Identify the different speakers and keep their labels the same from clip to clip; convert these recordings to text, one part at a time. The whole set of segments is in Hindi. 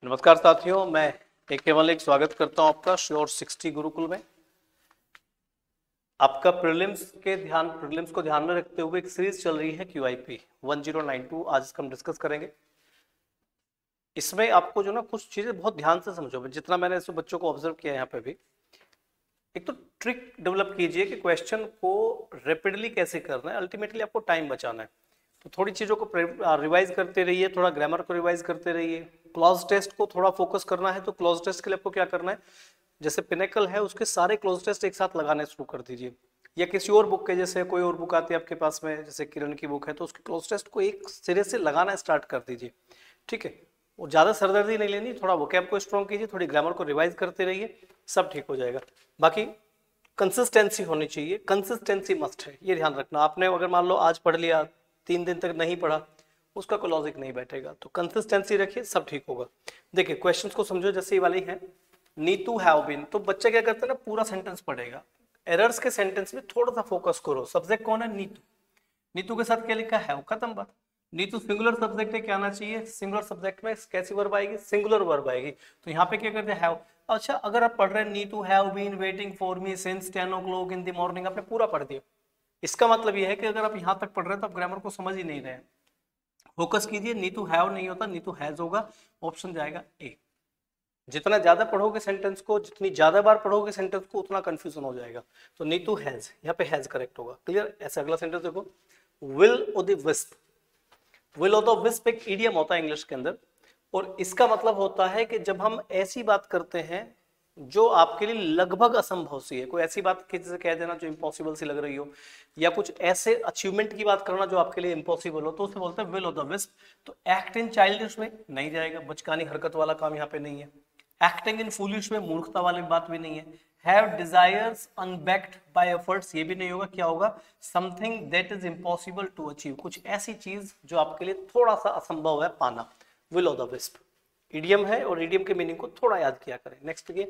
Speaker 1: नमस्कार साथियों, मैं केवल एक स्वागत करता हूं आपका श्योर 60 गुरुकुल में। आपका प्रीलिम्स को ध्यान में रखते हुए एक सीरीज चल रही है QIP 1092। आज इसका हम डिस्कस करेंगे। इसमें आपको जो ना कुछ चीजें बहुत ध्यान से समझो। जितना मैंने इसमें बच्चों को ऑब्जर्व किया यहाँ पे भी, एक तो ट्रिक डेवलप कीजिए कि क्वेश्चन को रैपिडली कैसे करना है। अल्टीमेटली आपको टाइम बचाना है, तो थोड़ी चीज़ों को रिवाइज करते रहिए, थोड़ा ग्रामर को रिवाइज करते रहिए। क्लॉज टेस्ट को थोड़ा फोकस करना है, तो क्लॉज टेस्ट के लिए आपको क्या करना है, जैसे पिनेकल है उसके सारे क्लॉज टेस्ट एक साथ लगाने शुरू कर दीजिए, या किसी और बुक के, जैसे कोई और बुक आती है आपके पास में, जैसे किरण की बुक है, तो उसके क्लॉज टेस्ट को एक सिरे से लगाना स्टार्ट कर दीजिए। ठीक है, वो ज़्यादा सरदर्दी नहीं लेनी, थोड़ा वोकैब को स्ट्रॉन्ग कीजिए, थोड़ी ग्रामर को रिवाइज करते रहिए, सब ठीक हो जाएगा। बाकी कंसिस्टेंसी होनी चाहिए, कंसिस्टेंसी मस्ट है, ये ध्यान रखना। आपने अगर मान लो आज पढ़ लिया, 3 दिन तक नहीं पढ़ा, उसका कोई लॉजिक नहीं बैठेगा। तो कंसिस्टेंसी रखिए, सब ठीक होगा। देखिए क्वेश्चंस को समझो, जैसे ये वाली है नीतू हैव बीन, तो बच्चा क्या करता है ना, पूरा सेंटेंस पढ़ेगा। एरर्स के सेंटेंस में थोड़ा सा फोकस करो। सब्जेक्ट कौन है, नीतू। नीतू के साथ क्या लिखा है, खत्म बात। नीतू सिंगुलर सब्जेक्ट है, क्या आना चाहिए, सिंगुलर सब्जेक्ट में कैसी वर्ब आएगी, सिंगुलर वर्ब आएगी। तो यहाँ पे क्या करते हैं, हैव। अच्छा, अगर आप पढ़ रहे हैं Neetu have been waiting for me since 10 o'clock in the morning, आपने पूरा पढ़ दिया। इसका मतलब यह है कि अगर आप यहाँ तक पढ़ रहे हैं तो आप ग्रामर को समझ ही नहीं रहे। फोकस कीजिए, नीतू हैव नहीं होता, नीतू हैज होगा। ऑप्शन जाएगा ए। जितना ज्यादा पढ़ोगे सेंटेंस को, जितनी ज्यादा बार पढ़ोगे सेंटेंस को, उतना कंफ्यूजन हो जाएगा। तो नीतू हैज, यहाँ पे हैज करेक्ट होगा। क्लियर। ऐसे अगला सेंटेंस देखो, will o the wisp. Will o the wisp एक इडियम होता है इंग्लिश के अंदर, और इसका मतलब होता है कि जब हम ऐसी बात करते हैं जो आपके लिए लगभग असंभव सी है, कोई ऐसी बात किसी से कह देना जो इम्पॉसिबल सी लग रही हो, या कुछ ऐसे अचीवमेंट की बात करना जो आपके लिए इम्पॉसिबल हो, तो उसे बोलते हैं विल ऑफ द विस्प। तो एक्ट इन चाइल्डिश में नहीं जाएगा, बचकानी हरकत वाला काम यहाँ पे नहीं है। एक्टिंग इन फूलिश में मूर्खता वाली बात भी नहीं है। Have desires unbacked by efforts, ये भी नहीं होगा। क्या होगा, something that is impossible to achieve, कुछ ऐसी चीज जो आपके लिए थोड़ा सा असंभव है पाना। Will of the wisp idiom है, और इडियम के मीनिंग को थोड़ा याद किया करें। नेक्स्ट ये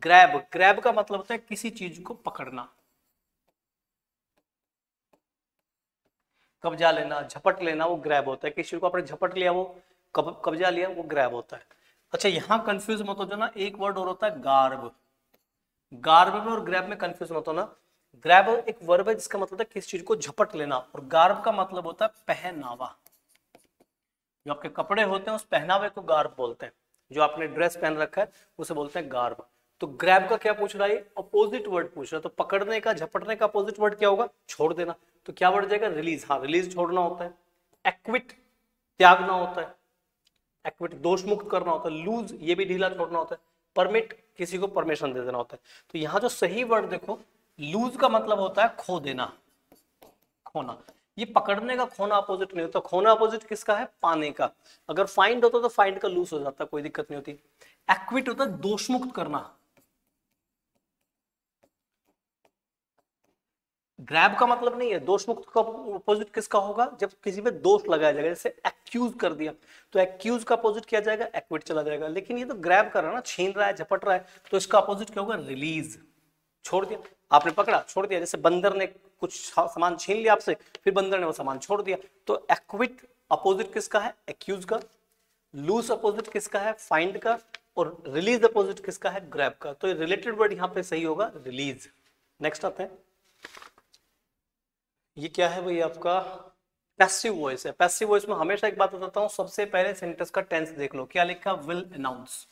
Speaker 1: ग्रैब। ग्रैब का मतलब होता है किसी चीज को पकड़ना, कब्जा लेना, झपट लेना, वो ग्रैब होता है। किसी चीज को आपने झपट लिया, वो कब्जा लिया, वो ग्रैब होता है। अच्छा, यहां कंफ्यूज मत हो जाना, एक वर्ड और होता है गार्ब। गार्ब में और ग्रैब में कंफ्यूज मत होना। ग्रैब एक वर्ब है जिसका मतलब है किसी चीज को झपट लेना, और गार्ब का मतलब होता है पहनावा। जो आपके कपड़े होते हैं उस पहनावे को गार्ब बोलते हैं। जो आपने ड्रेस पहन रखा है उसे बोलते हैं गार्ब। तो ग्रैब का क्या पूछ रहा है, अपोजिट वर्ड पूछ रहा है। तो पकड़ने का, झपटने का अपोजिट वर्ड क्या होगा, छोड़ देना। तो क्या वर्ड जाएगा, रिलीज। हाँ, रिलीज छोड़ना होता है। एक्विट त्यागना होता है। एक्विट दोष मुक्त करना होता है। लूज ये भी ढीला छोड़ना होता है। परमिट किसी को परमिशन दे देना होता है। तो यहां जो सही वर्ड देखो, लूज का मतलब होता है खो देना, खोना। ये पकड़ने का खोना अपोजिट नहीं होता। खोना अपोजिट किसका है, पाने का। अगर फाइंड होता तो फाइंड का लूज हो जाता, कोई दिक्कत नहीं होती। एक्विट होता है दोष मुक्त करना। ग्रैब का मतलब नहीं है। दोष मुक्त का अपोजिट किसका होगा, जब किसी पे दोष लगाया जाएगा, जैसे एक्यूज कर दिया, तो एक्यूज का अपोजिट क्या जाएगा, एक्विट चला जाएगा। लेकिन ये तो ग्रैब कर रहा है ना, छीन रहा है, झपट रहा है, तो इसका अपोजिट क्या होगा, रिलीज। छोड़ दिया, आपने पकड़ा, छोड़ दिया। जैसे बंदर ने कुछ सामान छीन लिया आपसे, फिर बंदर ने वो सामान छोड़ दिया। तो एक्विट अपोजिट किसका है, एक्यूज का। लूज अपोजिट किसका है, फाइंड का। और रिलीज अपोजिट किसका है, ग्रैब का। तो रिलेटेड वर्ड यहां पे सही होगा, रिलीज। नेक्स्ट आते हैं, ये क्या है भाई, आपका पैसिव वॉइस है। पैसिव वॉइस में हमेशा एक बात बताता हूं, सबसे पहले सेंटेंस का टेंस देख लो, क्या लिखा, विल अनाउंस।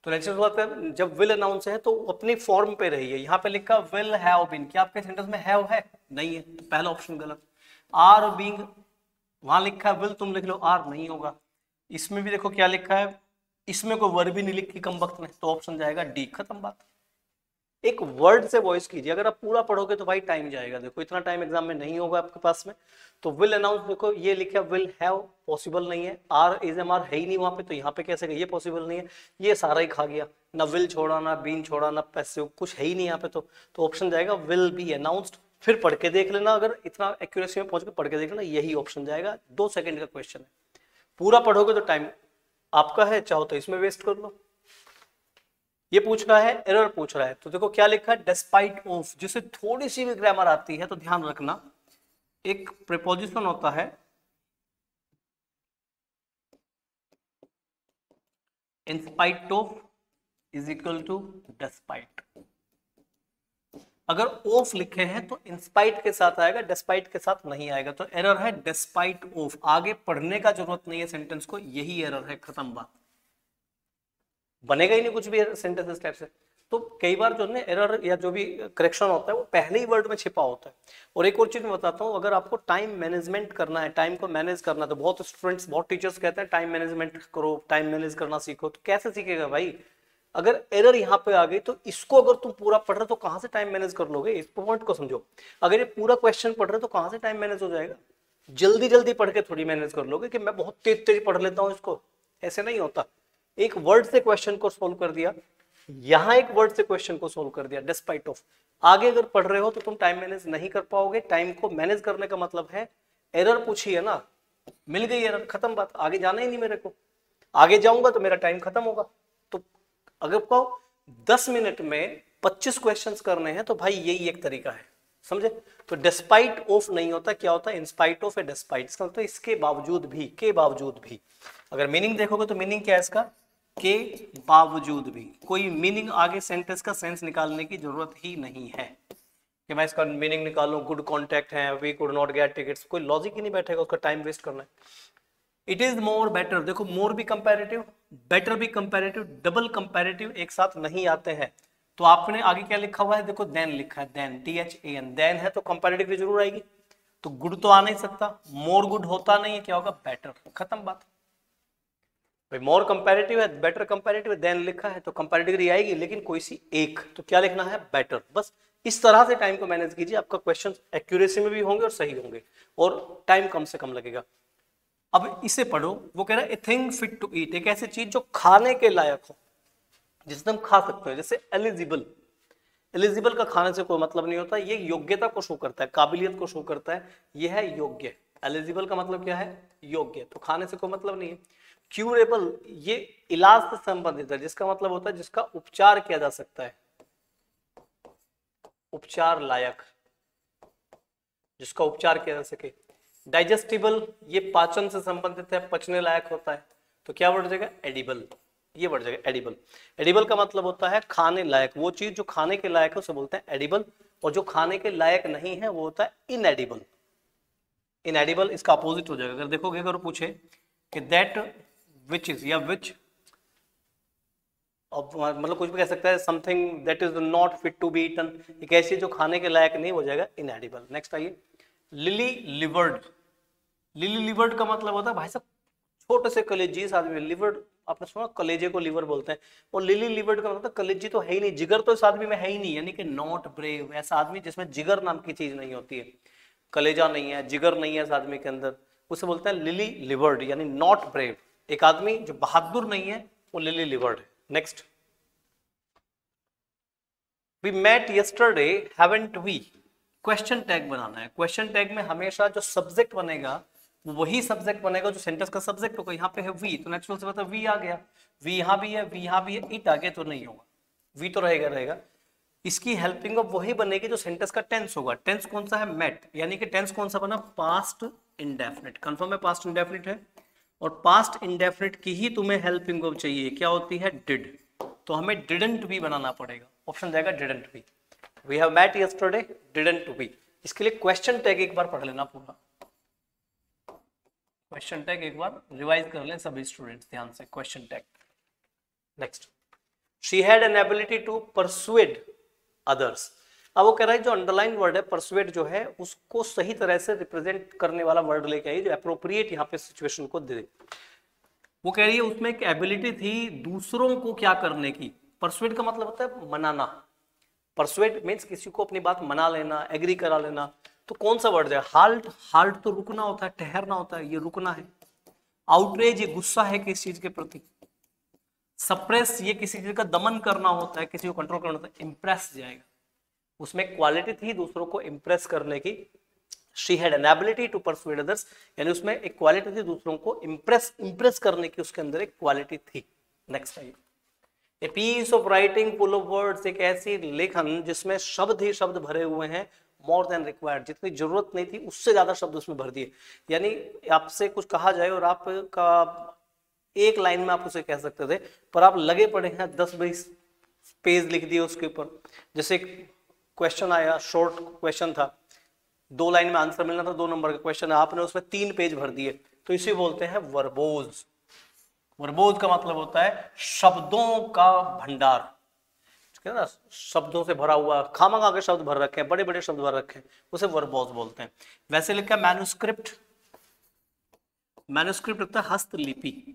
Speaker 1: तो नेचुरल जब विल अनाउंस है तो अपनी फॉर्म पे रहिए। यहाँ पे लिखा विल हैव बीन, क्या आपके सेंटेंस में हैव है, नहीं है, तो पहला ऑप्शन गलत। आर बीइंग, वहां लिखा है विल, तुम लिख लो आर, नहीं होगा। इसमें भी देखो क्या लिखा है, इसमें कोई वर्ब भी नहीं लिखी कम वक्त में, तो ऑप्शन जाएगा डी, खत्म बात। एक वर्ड से वॉइस कीजिए। अगर आप पूरा पढ़ोगे तो भाई टाइम जाएगा। देखो इतना टाइम एग्जाम में नहीं होगा आपके पास में। तो विल अनाउंस देखो, ये लिखा विल हैव, पॉसिबल नहीं है। आर इज एम आर है ही नहीं वहां पे, तो यहाँ पे कैसे, ये पॉसिबल नहीं है। ये सारा ही खा गया, ना विल छोड़ा, ना बीन छोड़ा, ना पैसिव, कुछ है ही नहीं यहाँ पे। तो ऑप्शन जाएगा विल बी अनाउंस्ड। फिर पढ़ के देख लेना, अगर इतना एक्यूरेसी में पहुंच के पढ़ के देख लेना, यही ऑप्शन जाएगा। 2 सेकंड का क्वेश्चन है, पूरा पढ़ोगे तो टाइम आपका है, चाहो तो इसमें वेस्ट कर लो। ये पूछ रहा है, एरर पूछ रहा है, तो देखो क्या लिखा है, डिस्पाइट ऑफ। जिसे थोड़ी सी भी ग्रामर आती है तो ध्यान रखना, एक प्रीपोजिशन होता है in spite of is equal to despite. अगर ऑफ लिखे हैं तो इंस्पाइट के साथ आएगा, डेस्पाइट के साथ नहीं आएगा। तो एरर है डेस्पाइट ऑफ, आगे पढ़ने का जरूरत नहीं है सेंटेंस को, यही एरर है, खत्म बात, बनेगा ही नहीं कुछ भी सेंटेंस इस टाइप से। तो कई बार जो है एरर या जो भी करेक्शन होता है वो पहले ही वर्ड में छिपा होता है। और एक और चीज मैं बताता हूँ, अगर आपको टाइम मैनेजमेंट करना है, टाइम को मैनेज करना है, तो बहुत स्टूडेंट्स, बहुत टीचर्स कहते हैं टाइम मैनेजमेंट करो, टाइम मैनेज करना सीखो। तो कैसे सीखेगा भाई? अगर एरर यहाँ पे आ गई तो इसको अगर तुम पूरा पढ़ रहे हो तो कहाँ से टाइम मैनेज कर लोगे? इस पॉइंट को समझो। अगर ये पूरा क्वेश्चन पढ़ रहे हो तो कहाँ से टाइम मैनेज हो जाएगा? जल्दी जल्दी पढ़ के थोड़ी मैनेज कर लोगे कि मैं बहुत तेज तेज पढ़ लेता हूँ इसको, ऐसे नहीं होता। एक वर्ड से क्वेश्चन को सोल्व कर दिया, यहां एक वर्ड से क्वेश्चन को सोल्व कर दिया डेस्पाइट ऑफ। आगे अगर पढ़ रहे हो तो तुम टाइम मैनेज नहीं कर पाओगे। टाइम को मैनेज करने का मतलब है एरर पूछी है ना, मिल गई एरर, खत्म बात, आगे जाना ही नहीं मेरे को। आगे जाऊंगा तो मेरा टाइम खत्म होगा। तो अगर कहो 10 मिनट में 25 क्वेश्चंस करने हैं तो भाई यही एक तरीका है, समझे? तो डेस्पाइट ऑफ नहीं होता, क्या होता है? इंस्पाइट ऑफ है डेस्पाइट। इसका मतलब इसके बावजूद भी, के बावजूद भी। अगर मीनिंग देखोगे तो मीनिंग क्या है इसका? के बावजूद भी। कोई मीनिंग आगे सेंटेंस का सेंस निकालने की जरूरत ही नहीं है कि मैं इसका मीनिंग निकालूं, गुड कॉन्टैक्ट है, we could not get tickets, कोई लॉजिक ही नहीं बैठेगा, उसका टाइम वेस्ट करना है। इट इज मोर बेटर, देखो मोर भी कंपैरेटिव, बेटर भी कंपैरेटिव, डबल कंपैरेटिव एक साथ नहीं आते हैं। तो आपने आगे क्या लिखा हुआ है? देखो देन लिखा है, देन, THAN, देन है तो कंपैरेटिव की जरूर आएगी। तो गुड तो आ नहीं सकता, मोर गुड होता नहीं है, क्या होगा? बेटर, खत्म बात। भाई मोर कंपैरेटिव है, बेटर कंपैरेटिव है, देन लिखा है तो कंपैरेटिव आएगी, लेकिन कोई सी एक, तो क्या लिखना है? बेटर। बस इस तरह से टाइम को मैनेज कीजिए, आपका क्वेश्चन एक्यूरेसी में भी होंगे और सही होंगे और टाइम कम से कम लगेगा। अब इसे पढ़ो, वो कह रहा है a thing fit to eat, एक ऐसी चीज जो खाने के लायक हो, जिसे हम खा सकते हो, जैसे एलिजिबल। एलिजिबल का खाने से कोई मतलब नहीं होता, ये योग्यता को शो करता है, काबिलियत को शो करता है, ये है योग्य। एलिजिबल का मतलब क्या है? योग्य। तो खाने से कोई मतलब नहीं है। क्यूरेबल, ये इलाज से संबंधित है, जिसका मतलब होता है जिसका उपचार किया जा सकता है, उपचार लायक, जिसका उपचार किया जा सके। डाइजेस्टिबल, ये पाचन से संबंधित है, पचने लायक होता है। तो क्या बढ़ जाएगा? एडिबल, ये बढ़ जाएगा एडिबल। एडिबल का मतलब होता है खाने लायक, वो चीज जो खाने के लायक है उसे बोलते हैं एडिबल, और जो खाने के लायक नहीं है वो होता है इनएडिबल। इनएडिबल इसका अपोजिट हो जाएगा। अगर देखोगे, अगर पूछे कि दैट विच इज या विच, मतलब कुछ भी कह सकता है, something that is not fit to be eaten, एक ऐसी जो खाने के लायक नहीं, हो जाएगा इनएडिबल। नेक्स्ट आइए, लिली लिवर्ड। लिली लिवर्ड का मतलब होता है भाई साहब छोटे से कलेजी इस आदमी में। लिवर्ड आपने सुना, कलेजे को लिवर बोलते हैं। और लिली लिवर्ड का मतलब कलेजी तो है ही नहीं, जिगर तो इस आदमी में है ही नहीं, यानी कि नॉट ब्रेव, ऐसा आदमी जिसमें जिगर नाम की चीज नहीं होती है, कलेजा नहीं है, जिगर नहीं है इस आदमी के अंदर, उसे बोलते हैं लिली लिवर्ड, यानी नॉट ब्रेव। एक आदमी जो बहादुर नहीं है वो लिली लिवर्ड है। Next, we met yesterday haven't we. Question tag बनाना है। क्वेश्चन टैग में हमेशा जो सब्जेक्ट बनेगा वो वही सब्जेक्ट बनेगा जो सेंटेंस का सब्जेक्ट होगा। यहाँ पे है वी, तो नेचुरल से मतलब वी आ गया, वी यहाँ भी है, वी यहाँ भी है, इट आगे तो नहीं होगा, वी तो रहेगा रहेगा। इसकी हेल्पिंग ऑफ वही बनेगी जो सेंटेंस का टेंस होगा। टेंस कौन सा है? मेट, यानी कि टेंस कौन सा बना? Past indefinite. कंफर्म है पास्ट इंडेफिनिट है, और पास्ट इंडेफिनिट की ही तुम्हें हेल्पिंग ऑफ चाहिए, क्या होती है? डिड। तो हमें डिडंट भी बनाना पड़ेगा, ऑप्शन जाएगा डिडंट भी। We have met yesterday, didn't be. इसके लिए क्वेश्चन टैग एक बार पढ़ लेना पूरा, क्वेश्चन टैग एक बार रिवाइज कर लें सभी स्टूडेंट्स ध्यान से। Question tag, next, she had an ability to persuade others. अब वो कह रहा है जो अंडरलाइन वर्ड है परसुएड जो है उसको सही तरह से रिप्रेजेंट करने वाला वर्ड लेके आइए जो अप्रोप्रिएट यहाँ पे सिचुएशन को दे। वो कह रही है उसमें एक एबिलिटी थी दूसरों को क्या करने की। परसुएड का मतलब होता है मनाना। परसुएड मीन्स किसी को अपनी बात मना लेना, एग्री करा लेना। तो कौन सा वर्ड है? हाल्ट, हाल्ट तो रुकना होता है, ठहरना होता है, ये रुकना है। आउटरेज, ये गुस्सा है किस चीज के प्रति। सप्रेस, ये किसी चीज का दमन करना होता है, किसी को कंट्रोल करना होता है। इम्प्रेस जाएगा, उसमें क्वालिटी थी दूसरों को इम्प्रेस करने की। She had an ability to persuade others, यानी उसमें एक क्वालिटी थी दूसरों को इम्प्रेस करने की, उसके अंदर एक क्वालिटी थी। नेक्स्ट आइए, a piece of writing full of words, एक ऐसी लेखन जिसमें शब्द ही शब्द भरे हुए हैं, मोर देन रिक्वायर्ड, जितनी जरूरत नहीं थी उससे ज्यादा शब्द उसमें भर दिए। यानी आपसे कुछ कहा जाए और आपका एक लाइन में आप उसे कह सकते थे, पर आप लगे पड़े हैं 10-20 पेज लिख दिए उसके ऊपर। जैसे क्वेश्चन आया, शॉर्ट क्वेश्चन था, 2 लाइन में आंसर मिलना था, 2 नंबर का क्वेश्चन है, आपने उसमें 3 पेज भर दिए, तो इसे बोलते हैं वर्बोज। वर्बोज का मतलब होता है शब्दों का भंडार, ठीक है ना, शब्दों से भरा हुआ, खामखा के शब्द भर रखे हैं, बड़े बड़े शब्द भर रखे हैं, उसे वर्बोज बोलते हैं। वैसे लिखा मैन्युस्क्रिप्ट, मैन्युस्क्रिप्ट होता है हस्तलिपि,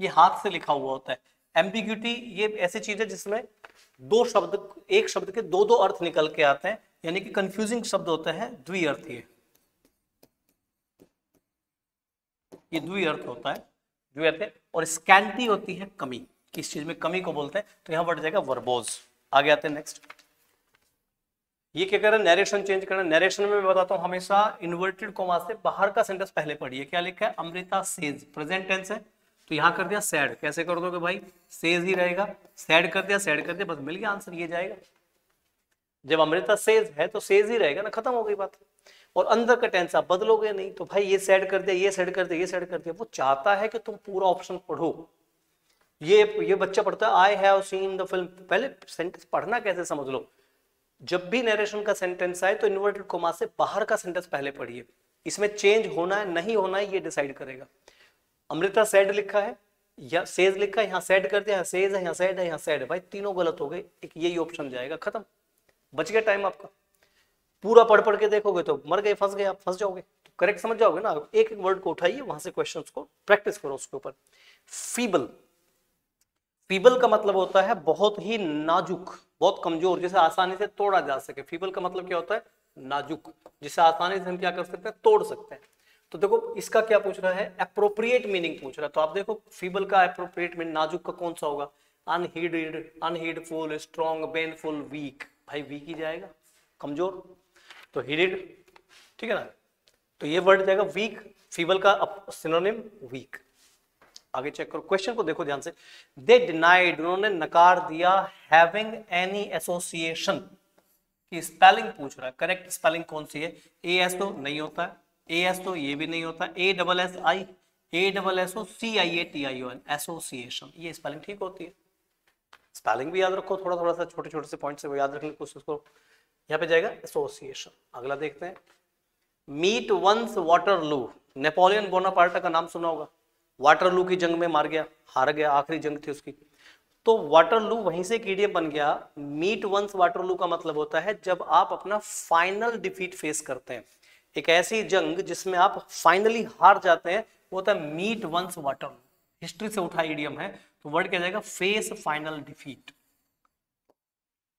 Speaker 1: ये हाथ से लिखा हुआ होता है। एम्बिग्यूटी, ये ऐसी चीज है जिसमें 2 शब्द, एक शब्द के 2-2 अर्थ निकल के आते हैं, यानी कि कंफ्यूजिंग शब्द होते हैं द्विअर्थीय, ये द्विअर्थ होता है, द्विअर्थ। और स्कैंटी होती है कमी, किस चीज में कमी को बोलते हैं, तो यहां बढ़ जाएगा वर्बोज। आगे आते हैं नेक्स्ट। ये क्या कर रहे हैं, नरेशन चेंज करना। नरेशन में मैं बताता हूं हमेशा इन्वर्टेड कोमा से बाहर का सेंटेंस पहले पढ़िए। क्या लिखा है, अमृता सेज, प्रेजेंट टेंस है, तो यहां कर दिया सैड। कैसे कर दोगे भाई, सेज ही रहेगा, सैड कर दिया, सैड कर दिया, बस मिल गया आंसर, ये जाएगा। जब अमृता सेज है तो सेज ही रहेगा ना, खत्म हो गई बात। और अंदर का टेंस आप बदलोगे नहीं, तो भाई ये सैड कर दिया, ये सैड कर दिया, ये सैड कर दिया। वो चाहता है कि तुम पूरा ऑप्शन पढ़ो। ये बच्चा पढ़ता है I have seen the film, पहले सेंटेंस पढ़ना कैसे समझ लो। जब भी नरेशन का सेंटेंस आए तो इन्वर्टेड कोमा से बाहर का सेंटेंस पहले पढ़िए, इसमें चेंज होना है नहीं होना है ये डिसाइड करेगा। अमृता सैड लिखा है या सेज लिखा है, यहाँ सैड कर दिया, यहाँ सेज है, यहाँ सैड है, यहाँ सैड है, भाई तीनों गलत हो गए, एक यही ऑप्शन जाएगा, खत्म, बच गया टाइम आपका। पूरा पढ़ पढ़ के देखोगे तो मर गए, फंस गए, आप फंस जाओगे। तो करेक्ट समझ जाओगे ना, एक एक वर्ड को उठाइए, वहां से क्वेश्चंस को प्रैक्टिस करो उसके ऊपर। फीबल, फीबल का मतलब होता है बहुत ही नाजुक, बहुत कमजोर, जिसे आसानी से तोड़ा जा सके। फीबल का मतलब क्या होता है, नाजुक, जिसे आसानी से हम क्या कर सकते हैं, तोड़ सकते हैं। तो देखो इसका क्या पूछ रहा है, एप्रोप्रिएट मीनिंग पूछ रहा है। तो आप देखो फीबल का एप्रोप्रिएट मीनिंग नाजुक का कौन सा होगा, अनहीडेड, अनहीडफुल, स्ट्रॉन्ग, पेनफुल, वीक, भाई वीक ही जाएगा, कमजोर, तो हीडेड, ठीक है ना। तो ये वर्ड जाएगा वीक, फीबल का सिनोनिम वीक। आगे चेक करो, क्वेश्चन को देखो ध्यान से। दे डिनाइड, उन्होंने नकार दिया, हैविंग एनी एसोसिएशन की स्पेलिंग पूछ रहा है, करेक्ट स्पेलिंग कौन सी है। ए एस तो नहीं होता है, ए एस तो ये भी नहीं होता, A double S I, A double S O C I A T I O N, association, ये स्पेलिंग ठीक होती है। स्पेलिंग भी याद रखो, थोड़ा थोड़ा सा छोटे छोटे से पॉइंट से वो याद रखने की कोशिश करो। यहाँ पे जाएगा एसोसिएशन। अगला देखते हैं, meet once Waterloo, Napoleon Bonaparte का नाम सुना होगा, वाटरलू की जंग में मार गया, हार गया, आखिरी जंग थी उसकी, तो वाटरलू वहीं से ईडियम बन गया। मीट वंस वाटरलू का मतलब होता है जब आप अपना फाइनल डिफीट फेस करते हैं, एक ऐसी जंग जिसमें आप फाइनली हार जाते हैं, वो होता है मीट वंस वाटरलू। हिस्ट्री से उठा ईडियम है, तो वर्ड क्या जाएगा, फेस फाइनल डिफीट,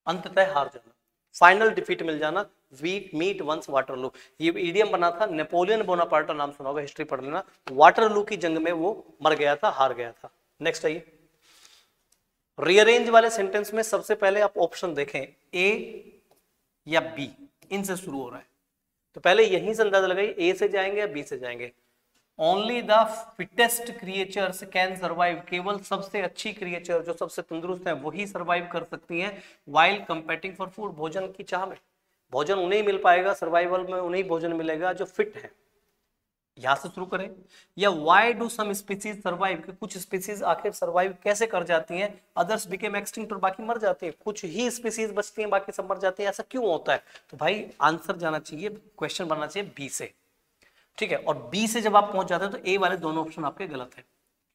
Speaker 1: अंततः हार जाना, फाइनल डिफीट मिल जाना, मीट वंस वाटरलू। ये ईडियम बना था, नेपोलियन बोनापार्ट नाम सुना होगा, हिस्ट्री पढ़ लेना, वाटरलू की जंग में वो मर गया था, हार गया था। नेक्स्ट आइए, रीअरेंज वाले सेंटेंस में सबसे पहले आप ऑप्शन देखें, ए या बी, इनसे शुरू हो रहा है, तो पहले यहीं से अंदाजा लगाइए, ए से जाएंगे या बी से जाएंगे। Only the fittest creatures can survive, केवल सबसे अच्छी क्रिएचर जो सबसे तंदुरुस्त है वही सर्वाइव कर सकती हैं, वाइल कंपेटिंग फॉर फूड, भोजन की चाह में। भोजन उन्हें ही मिल पाएगा, सर्वाइवल में उन्हें भोजन मिलेगा जो फिट है। यहां से शुरू करें, या why do some species survive, कुछ स्पीसीज आखिर सर्वाइव कैसे कर जाती हैं, अदर्स बिकेम एक्सटिंक्ट, और बाकी मर जाते हैं, कुछ ही स्पीसीज बचती हैं बाकी सब मर जाते हैं, ऐसा क्यों होता है। तो भाई आंसर जाना चाहिए, क्वेश्चन बनना चाहिए बी से, ठीक है। और बी से जब आप पहुंच जाते हैं तो ए वाले दोनों ऑप्शन आपके गलत है,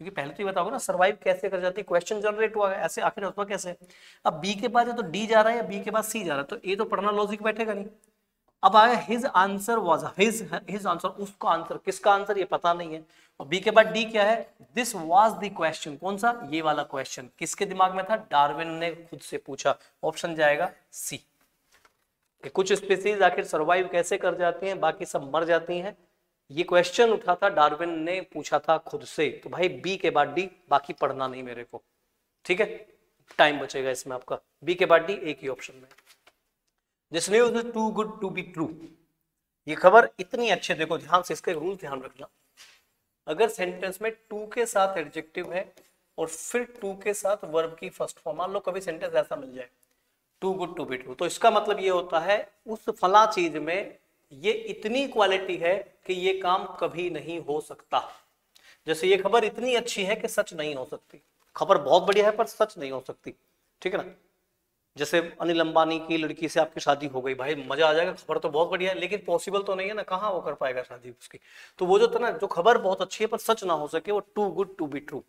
Speaker 1: क्योंकि पहले तो ये बताओगे ना सर्वाइव कैसे कर जाती है, क्वेश्चन जनरेट हुआ है, ऐसे आखिर होता कैसे। अब बी के बाद तो डी जा रहा है या बी के बाद सी जा रहा है, तो ए तो पढ़ना लॉजिक बैठेगा नहीं। अब आया his answer was, his answer, उसका आंसर, किसका आंसर ये पता नहीं है। और बी के बाद डी क्या है, दिस वाज द क्वेश्चन, कौन सा, ये वाला क्वेश्चन किसके दिमाग में था, डार्विन ने खुद से पूछा, ऑप्शन जाएगा सी, कि कुछ स्पीसीज आखिर सर्वाइव कैसे कर जाती हैं बाकी सब मर जाती हैं, ये क्वेश्चन उठा था, डार्विन ने पूछा था खुद से। तो भाई बी के बाद डी, बाकी पढ़ना नहीं मेरे को, ठीक है, टाइम बचेगा इसमें आपका। बी के बाद डी एक ही ऑप्शन में। This news is too good to be true, ये खबर इतनी अच्छी, देखो ध्यान से, इसके रूल ध्यान रखना। अगर सेंटेंस में टू के साथ एडजेक्टिव है और फिर टू के साथ वर्ब की फर्स्ट फॉर्म, मान लो कभी सेंटेंस ऐसा मिल जाए, too good to be true, तो इसका मतलब ये होता है उस फला चीज में ये इतनी क्वालिटी है कि ये काम कभी नहीं हो सकता। जैसे ये खबर इतनी अच्छी है कि सच नहीं हो सकती, खबर बहुत बढ़िया है पर सच नहीं हो सकती, ठीक है ना। जैसे अनिल अंबानी की लड़की से आपकी शादी हो गई, भाई मजा आ जाएगा, खबर तो बहुत बढ़िया है, लेकिन पॉसिबल तो नहीं है ना, कहाँ वो कर पाएगा शादी उसकी। तो वो जो था ना, जो खबर बहुत अच्छी है पर सच ना हो सके, वो too good to be true,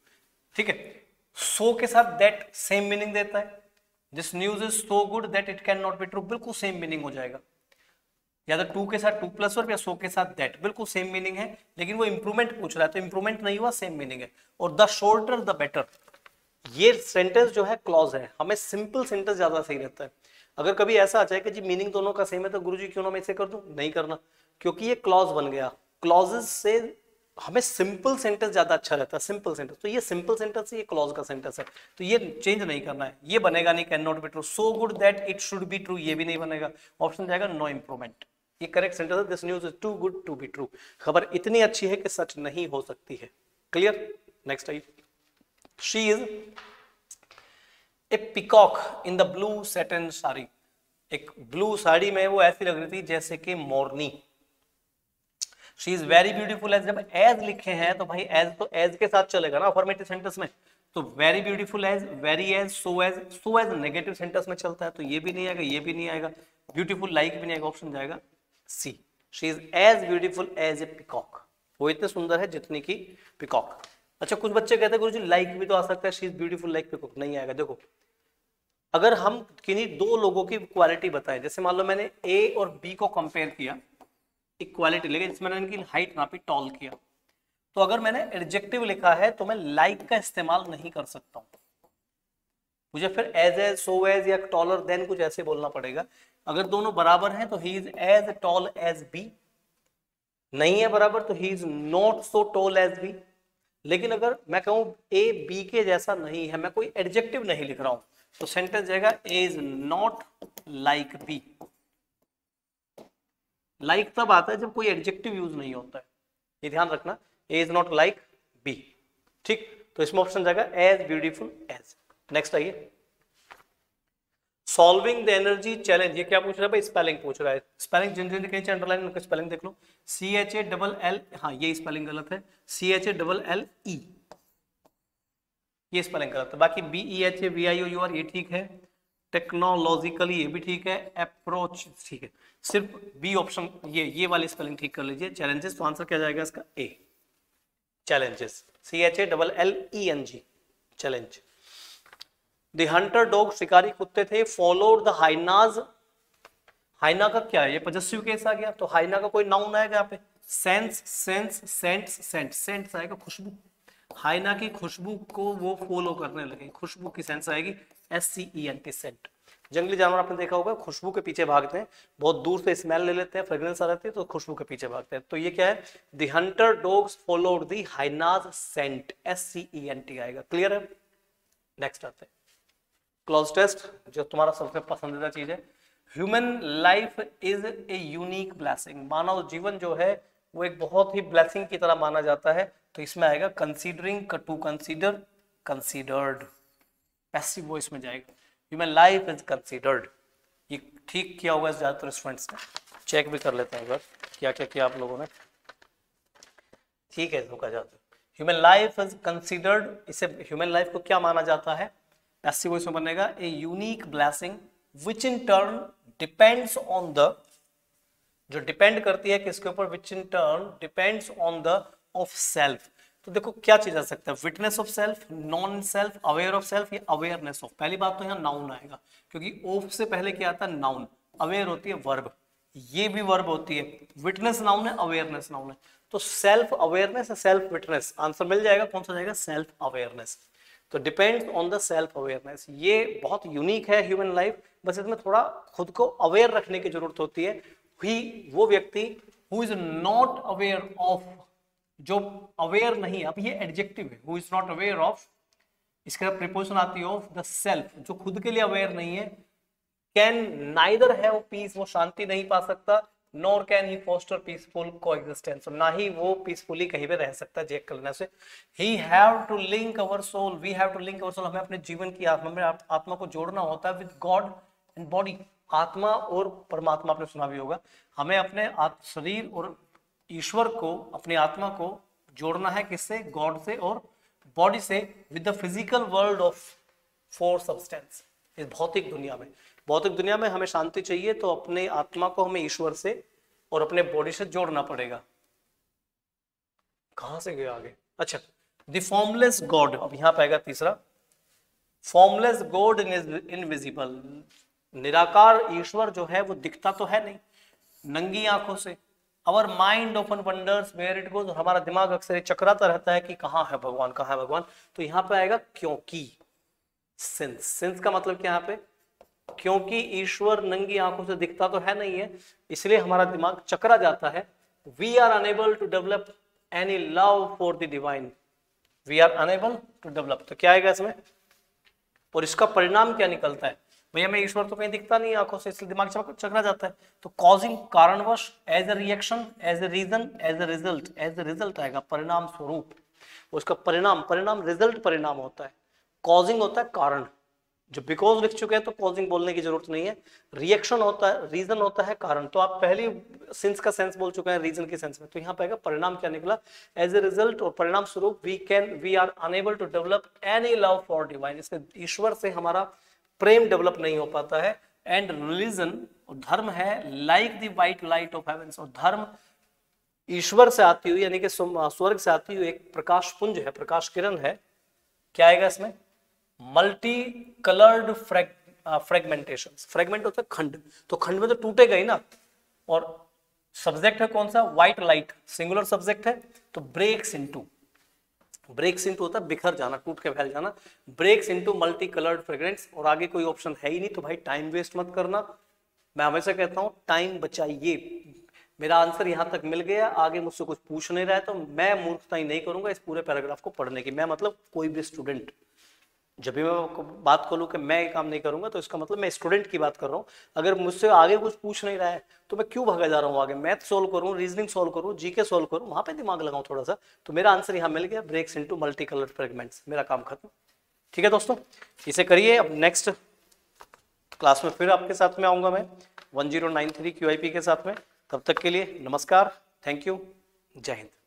Speaker 1: ठीक है। सो के साथ दैट सेम मीनिंग देता है, this news is so good that it can not be true, बिल्कुल सेम मीनिंग हो जाएगा। या तो टू के साथ टू प्लस वर्ब या सो के साथ दैट, बिल्कुल सेम मीनिंग है, लेकिन वो इंप्रूवमेंट पूछ रहा है तो इंप्रूवमेंट नहीं हुआ, सेम मीनिंग है। और द शॉर्टर द बेटर, ये सेंटेंस जो है क्लॉज है, हमें सिंपल सेंटेंस ज्यादा सही रहता है। अगर कभी ऐसा आ जाए कि जी मीनिंग दोनों का सेम है तो गुरुजी क्यों ना मैं इसे कर दूं, नहीं करना, क्योंकि ये क्लॉज बन गया। क्लॉजेस से हमें सिंपल सेंटेंस ज्यादा अच्छा रहता है, सिंपल सेंटेंस। तो ये सिंपल सेंटेंस है, ये क्लॉज का सेंटेंस है, तो ये चेंज नहीं करना है, ये बनेगा नहीं can not be true. So good that it should be true, ये भी नहीं बनेगा, ऑप्शन जाएगा नो इंप्रूवमेंट। ये करेक्ट सेंटेंस है, this news is too good to be true, खबर इतनी अच्छी है कि सच नहीं हो सकती है। क्लियर, नेक्स्ट आइए। She is a peacock in the blue satin sari, एक ब्लू साड़ी में वो ऐसी लग रही थी जैसे कि मोरनी। She is very beautiful as, जब एज लिखे हैं तो भाई एज तो एज के साथ चलेगा ना अफर्मेटिव सेंटेंस में, तो very beautiful as, very as, so as, so as negative sentence में चलता है तो ये भी नहीं आएगा, ये भी नहीं आएगा, ब्यूटीफुल लाइक भी नहीं आएगा, ऑप्शन जाएगा C. She is as beautiful as a peacock, वो इतने सुंदर है जितनी की पिकॉक। अच्छा, कुछ बच्चे कहते हैं गुरुजी लाइक भी तो आ सकता है, she is beautiful like peacock, नहीं आएगा। देखो, अगर हम किन्हीं दो लोगों की क्वालिटी बताएं, जैसे मान लो मैंने ए और बी को कंपेयर किया, इक्वालिटी लेके जिसमें मैंने इनकी हाइट नापी, टॉल किया, तो अगर मैंने एडजेक्टिव लिखा है तो मैं लाइक का इस्तेमाल नहीं कर सकता हूं, मुझे फिर एज सो एज या टॉलर देन कुछ ऐसे बोलना पड़ेगा। अगर दोनों बराबर हैं तो he is as tall as B, नहीं है बराबर तो he is not so tall as B. लेकिन अगर मैं कहूं ए बी के जैसा नहीं है, मैं कोई एडजेक्टिव नहीं लिख रहा हूं, तो सेंटेंस जाएगा A is not like B. Like तब आता है जब कोई एडजेक्टिव यूज नहीं होता है, ये ध्यान रखना, ए इज नॉट लाइक बी, ठीक। तो इसमें ऑप्शन जाएगा एज ब्यूटीफुल एज। नेक्स्ट आइए, सॉल्विंग द एनर्जी चैलेंज, ये क्या पूछ रहा है भाई, स्पेलिंग पूछ रहा है। स्पेलिंग जिन जिन कहीं अंडरलाइन उनका स्पेलिंग देख लो, C H A double L, हाँ ये स्पेलिंग गलत है, C H A double L E, ये स्पेलिंग गलत है। बाकी B E H A V I O U R ये ठीक है, टेक्नोलॉजिकली ये भी ठीक है, अप्रोच ठीक है, सिर्फ बी ऑप्शन ये वाली स्पेलिंग ठीक कर लीजिए। चैलेंजेस, तो आंसर क्या जाएगा इसका A, challenges, C H A double L E N G, challenge. The hunter dog, शिकारी कुत्ते थे, फॉलोड द हाइनाज, हाइना का क्या है, ये पजेसिव केस आ गया, तो हाइना का कोई नाउन आएगा यहाँ पे, sense, sense, scents, scent, scents आएगा खुशबू, हाइना की खुशबू को वो फॉलो करने लगे, खुशबू की सेंस आएगी SCENT, सेंट। जंगली जानवर आपने देखा होगा खुशबू के पीछे भागते हैं, बहुत दूर से स्मेल ले लेते हैं, फ्रेग्रेंस आ जाती है तो खुशबू के पीछे भागते हैं। तो ये क्या है, the hunter dogs followed the hyena's scent, SCENT आएगा। क्लियर है, नेक्स्ट आते हैं क्लॉज टेस्ट, जो तुम्हारा सबसे पसंदीदा चीज है। Human life is a unique blessing, मानव जीवन जो है वो एक बहुत ही ब्लेसिंग की तरह माना जाता है, तो इसमें आएगा considering, to consider, considered, passive voice में जाएगा। ह्यूमन लाइफ इज कंसीडर्ड, ये ठीक किया होगा ज्यादातर स्टूडेंट्स ने, चेक भी कर लेते हैं अगर क्या क्या किया आप लोगों ने, ठीक है रुका जाता है। ह्यूमन लाइफ इज कंसीडर्ड, इसे ह्यूमन लाइफ को क्या माना जाता है, पैसिव वॉइस में बनेगा a unique blessing which in turn depends on the, जो डिपेंड करती है किसके ऊपर, which in turn depends on the of self. तो देखो क्या चीज आ सकता है, witness of self, non self, aware of self, या अवेयरनेस ऑफ। पहली बात तो यहाँ नाउन आएगा, क्योंकि ऑफ से पहले क्या आता है, नाउन, अवेयर होती है वर्ब, ये भी वर्ब होती है, विटनेस नाउन है, अवेयरनेस नाउन है, तो self awareness, self witness, answer मिल जाएगा, कौन सा जाएगा, सेल्फ अवेयरनेस। तो depends on the self awareness, ये बहुत यूनिक है ह्यूमन लाइफ, बस इसमें थोड़ा खुद को अवेयर रखने की जरूरत होती है। वो व्यक्ति who is not aware of, जो अवेयर नहीं, अब ये एडजेक्टिव है, who is not aware of, इसका प्रीपोजिशन आती है ऑफ द सेल्फ, जो खुद के लिए अवेयर नहीं है, कैन नाइदर हैव पीस, वो शांति नहीं पा सकता, nor can he foster peaceful coexistence, ना ही वो पीसफुली कहीं पे रह सकता है चेक करने से। He have to link our soul, we have to link our soul, हमें अपने जीवन की आत्मा में आत्मा को जोड़ना होता है विद गॉड एंड बॉडी, आत्मा और परमात्मा, आपने सुना भी होगा, हमें अपने शरीर और ईश्वर को, अपनी आत्मा को जोड़ना है किससे, गॉड से और बॉडी से with the physical world of four substance. इस भौतिक दुनिया में हमें शांति चाहिए तो अपने आत्मा को हमें ईश्वर से और अपने बॉडी से जोड़ना पड़ेगा। कहां से गया आगे, अच्छा, द फॉर्मलेस गॉड, अब यहां पे आएगा तीसरा, फॉर्मलेस गॉड इनविजिबल, निराकार ईश्वर जो है वो दिखता तो है नहीं नंगी आंखों से। Our mind open wonders where it goes, हमारा दिमाग अक्सर चकराता रहता है कि कहाँ है भगवान, कहाँ है भगवान। तो यहाँ पे आएगा क्योंकि, सिंस का मतलब क्या यहाँ पे, क्योंकि ईश्वर नंगी आंखों से दिखता तो है नहीं है, इसलिए हमारा दिमाग चकरा जाता है। We are unable to develop any love for the divine, we are unable to develop, तो क्या आएगा इसमें, और इसका परिणाम क्या निकलता है, भैया मैं ईश्वर तो कहीं दिखता नहीं आंखों से, इसलिए दिमाग चकरा जाता है। तो कॉजिंग कारणवश, as a reaction, as a reason, as a result आएगा, परिणाम स्वरूप। उसका परिणाम रिजल्ट परिणाम होता है, कॉजिंग होता है कारण, जो बिकॉज लिख चुके हैं तो कॉजिंग बोलने की जरूरत नहीं है। रिएक्शन होता है, रीजन होता है कारण, तो आप पहली सिंस का सेंस बोल चुके हैं रीजन के सेंस में। तो यहाँ पे आएगा परिणाम क्या निकला, एज ए रिजल्ट और परिणाम स्वरूप we are unable to develop any love for divine, इसमें ईश्वर से हमारा प्रेम डेवलप नहीं हो पाता है। एंड रिलीजन, और धर्म है, like the white light of heavens, और धर्म ईश्वर से आती हुई यानी कि स्वर्ग से आती हुई एक प्रकाश पुंज है, प्रकाश किरण है। क्या आएगा इसमें, मल्टी कलर्ड फ्रेगमेंटेशन, फ्रेगमेंट होता है खंड, तो खंड में तो टूटेगा ही ना, और सब्जेक्ट है कौन सा, व्हाइट लाइट, सिंगुलर सब्जेक्ट है, तो ब्रेक्स इनटू होता है बिखर जाना, टूट के फैल जाना, breaks into multi coloured fragrance. और आगे कोई ऑप्शन है ही नहीं, तो भाई टाइम वेस्ट मत करना, मैं हमेशा कहता हूं टाइम बचाइए। मेरा आंसर यहां तक मिल गया, आगे मुझसे कुछ पूछ नहीं रहा है तो मैं मूर्खता ही नहीं करूंगा इस पूरे पैराग्राफ को पढ़ने की। मैं मतलब कोई भी स्टूडेंट, जब भी मैं बात करूं कि मैं ये काम नहीं करूंगा तो इसका मतलब मैं स्टूडेंट की बात कर रहा हूं। अगर मुझसे आगे कुछ पूछ नहीं रहा है तो मैं क्यों भागा जा रहा हूं आगे, मैथ सोल्व करूं, रीजनिंग सोल्व करूं, जीके सोल्व करूं, वहां पे दिमाग लगाऊं थोड़ा सा। तो मेरा आंसर यहां मिल गया, breaks into multi colour fragments, मेरा काम खत्म। ठीक है दोस्तों, इसे करिए। अब नेक्स्ट क्लास में फिर आपके साथ में आऊंगा मैं 1093 QIP के साथ में। तब तक के लिए नमस्कार, थैंक यू, जय हिंद।